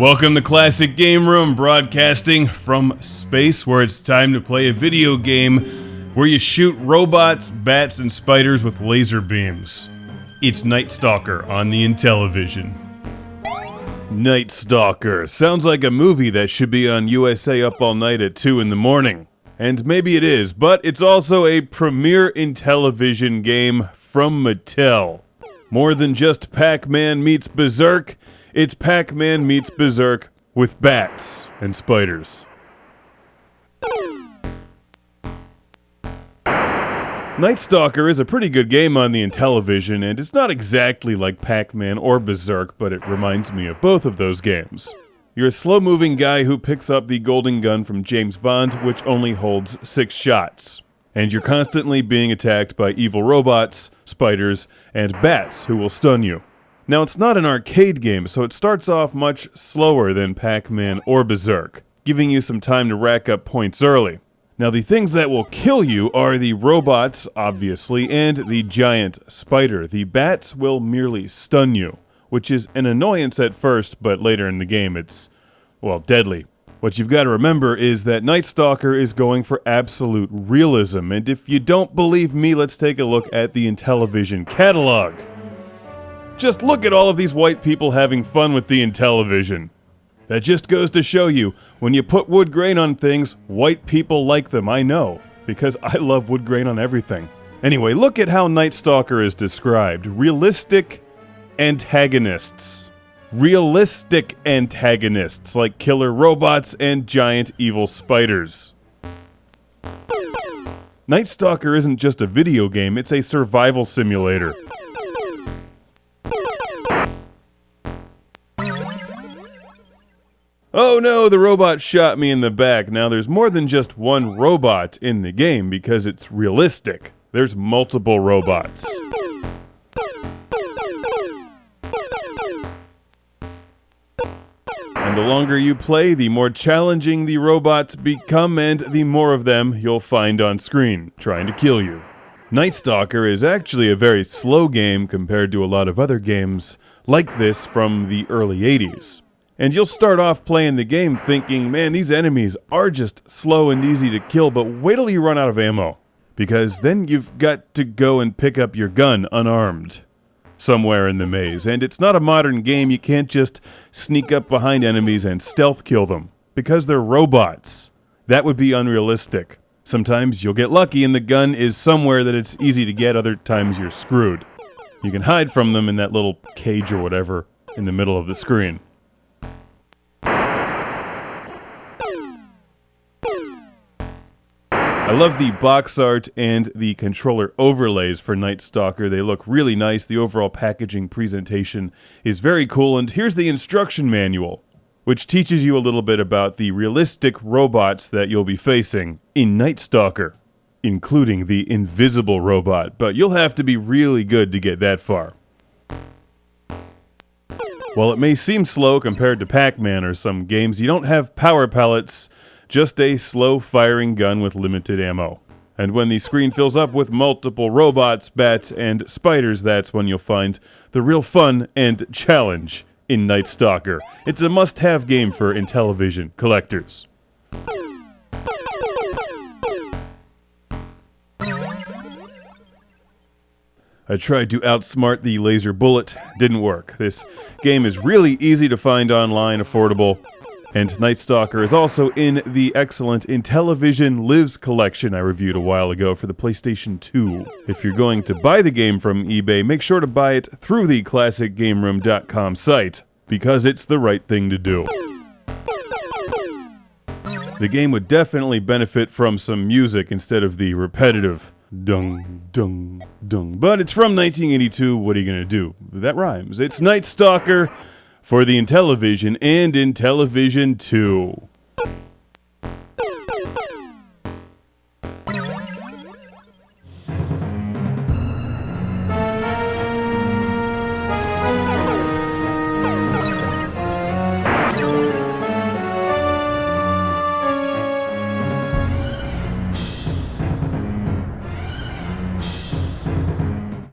Welcome to Classic Game Room, broadcasting from space, where it's time to play a video game where you shoot robots, bats, and spiders with laser beams. It's Night Stalker on the Intellivision. Night Stalker sounds like a movie that should be on USA Up All Night at 2 in the morning. And maybe it is, but it's also a premier Intellivision game from Mattel. More than just Pac-Man meets Berzerk, it's Pac-Man meets Berzerk with bats and spiders. Night Stalker is a pretty good game on the Intellivision, and it's not exactly like Pac-Man or Berzerk, but it reminds me of both of those games. You're a slow-moving guy who picks up the golden gun from James Bond, which only holds 6 shots. And you're constantly being attacked by evil robots, spiders, and bats who will stun you. Now, it's not an arcade game, so it starts off much slower than Pac-Man or Berzerk, giving you some time to rack up points early. Now, the things that will kill you are the robots, obviously, and the giant spider. The bats will merely stun you, which is an annoyance at first, but later in the game it's, well, deadly. What you've got to remember is that Night Stalker is going for absolute realism, and if you don't believe me, let's take a look at the Intellivision catalog. Just look at all of these white people having fun with the Intellivision. That just goes to show you, when you put wood grain on things, white people like them, I know, because I love wood grain on everything. Anyway, look at how Night Stalker is described. Realistic antagonists. Realistic antagonists, like killer robots and giant evil spiders. Night Stalker isn't just a video game, it's a survival simulator. Oh no, the robot shot me in the back. Now there's more than just one robot in the game because it's realistic. There's multiple robots. And the longer you play, the more challenging the robots become, and the more of them you'll find on screen, trying to kill you. Night Stalker is actually a very slow game compared to a lot of other games like this from the early 80s. And you'll start off playing the game thinking, man, these enemies are just slow and easy to kill, but wait till you run out of ammo. Because then you've got to go and pick up your gun unarmed somewhere in the maze. And it's not a modern game, you can't just sneak up behind enemies and stealth kill them, because they're robots. That would be unrealistic. Sometimes you'll get lucky and the gun is somewhere that it's easy to get, other times you're screwed. You can hide from them in that little cage or whatever in the middle of the screen. I love the box art and the controller overlays for Night Stalker. They look really nice. The overall packaging presentation is very cool. And here's the instruction manual, which teaches you a little bit about the realistic robots that you'll be facing in Night Stalker, including the invisible robot. But you'll have to be really good to get that far. While it may seem slow compared to Pac-Man or some games, you don't have power pellets, just a slow-firing gun with limited ammo. And when the screen fills up with multiple robots, bats, and spiders, that's when you'll find the real fun and challenge in Night Stalker. It's a must-have game for Intellivision collectors. I tried to outsmart the laser bullet, didn't work. This game is really easy to find online, affordable, and Night Stalker is also in the excellent Intellivision Lives collection I reviewed a while ago for the PlayStation 2. If you're going to buy the game from eBay, make sure to buy it through the ClassicGameRoom.com site, because it's the right thing to do. The game would definitely benefit from some music instead of the repetitive dung, dung, dung. But it's from 1982, what are you gonna do? That rhymes. It's Night Stalker for the Intellivision and Intellivision II.